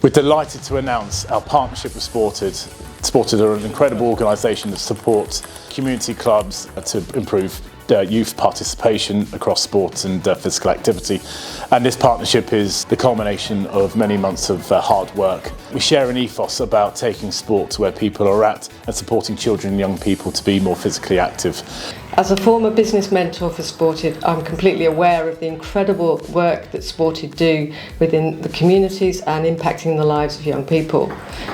We're delighted to announce our partnership with Sported. Sported are an incredible organisation that supports community clubs to improve youth participation across sports and physical activity. And this partnership is the culmination of many months of hard work. We share an ethos about taking sport to where people are at and supporting children and young people to be more physically active. As a former business mentor for Sported, I'm completely aware of the incredible work that Sported do within the communities and impacting the lives of young people.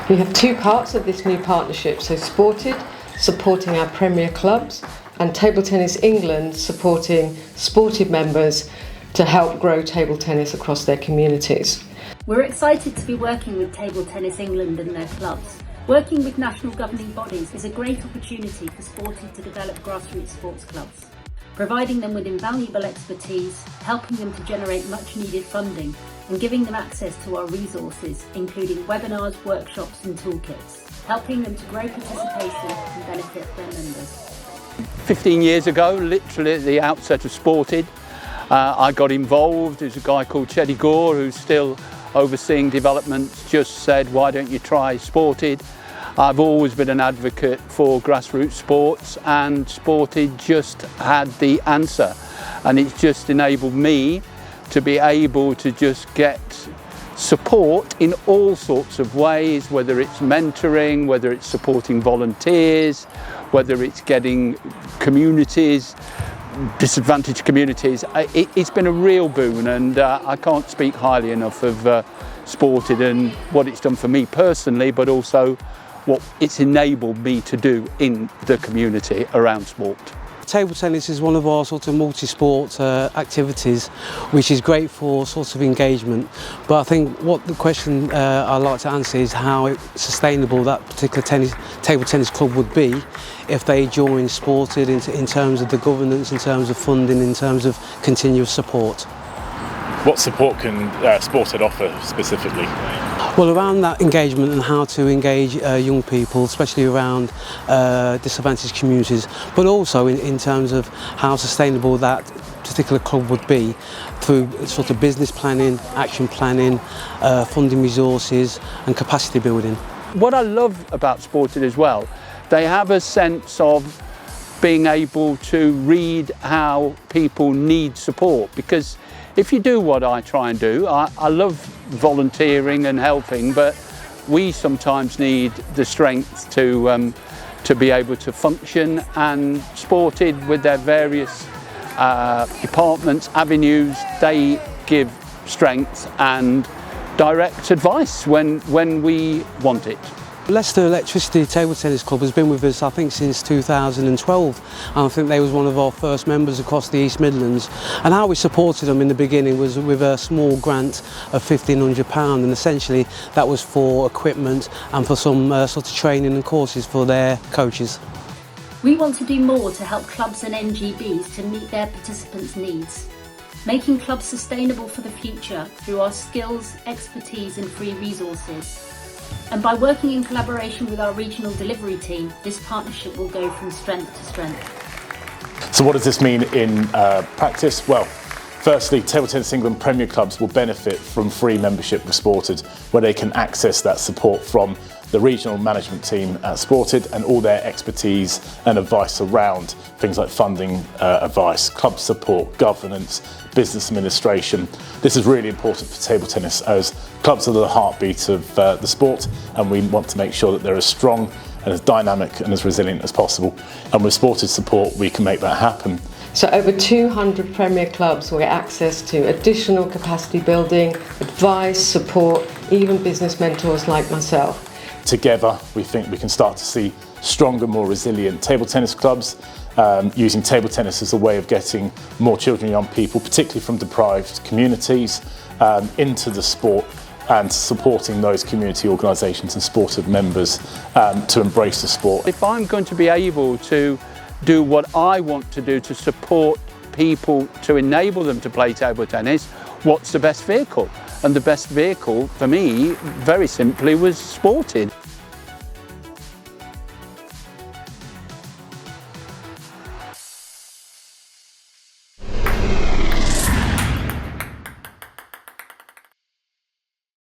We have two parts of this new partnership, so Sported supporting our Premier clubs and Table Tennis England supporting Sported members to help grow table tennis across their communities. We're excited to be working with Table Tennis England and their clubs. Working with national governing bodies is a great opportunity for Sported to develop grassroots sports clubs, providing them with invaluable expertise, helping them to generate much needed funding and giving them access to our resources, including webinars, workshops and toolkits, helping them to grow participation and benefit their members. 15 years ago, literally at the outset of Sported, I got involved. There's a guy called Cheddy Gore who's still overseeing developments, just said, why don't you try Sported? I've always been an advocate for grassroots sports, and Sported just had the answer, and it's just enabled me to be able to just get support in all sorts of ways, whether it's mentoring, whether it's supporting volunteers, whether it's getting communities, disadvantaged communities. It's been a real boon, and I can't speak highly enough of Sported and what it's done for me personally, but also what it's enabled me to do in the community around sport. Table tennis is one of our sort of multi-sport activities, which is great for sort of engagement. But I think what the question I'd like to answer is how sustainable that particular table tennis club would be if they joined Sported in terms of the governance, in terms of funding, in terms of continuous support. What support can Sported offer specifically? Well, around that engagement and how to engage young people, especially around disadvantaged communities, but also in terms of how sustainable that particular club would be through sort of business planning, action planning, funding resources and capacity building. What I love about Sported as well, they have a sense of being able to read how people need support, because if you do what I try and do, I love volunteering and helping, but we sometimes need the strength to be able to function, and Sported with their various departments, avenues, they give strength and direct advice when we want it. Leicester Electricity Table Tennis Club has been with us, I think, since 2012, and I think they was one of our first members across the East Midlands. And how we supported them in the beginning was with a small grant of £1,500, and essentially that was for equipment and for some sort of training and courses for their coaches. We want to do more to help clubs and NGBs to meet their participants' needs, making clubs sustainable for the future through our skills, expertise and free resources. And by working in collaboration with our regional delivery team, this partnership will go from strength to strength. So what does this mean in practice? Well, firstly, Table Tennis England Premier clubs will benefit from free membership with Sported, where they can access that support from the regional management team at Sported and all their expertise and advice around things like funding advice, club support, governance, business administration. This is really important for table tennis, as clubs are the heartbeat of the sport, and we want to make sure that they're as strong and as dynamic and as resilient as possible. And with Sported support, we can make that happen. So over 200 Premier clubs will get access to additional capacity building, advice, support, even business mentors like myself. Together, we think we can start to see stronger, more resilient table tennis clubs, using table tennis as a way of getting more children and young people, particularly from deprived communities, into the sport, and supporting those community organisations and Sported members to embrace the sport. If I'm going to be able to do what I want to do to support people, to enable them to play table tennis, what's the best vehicle? And the best vehicle for me, very simply, was Sported.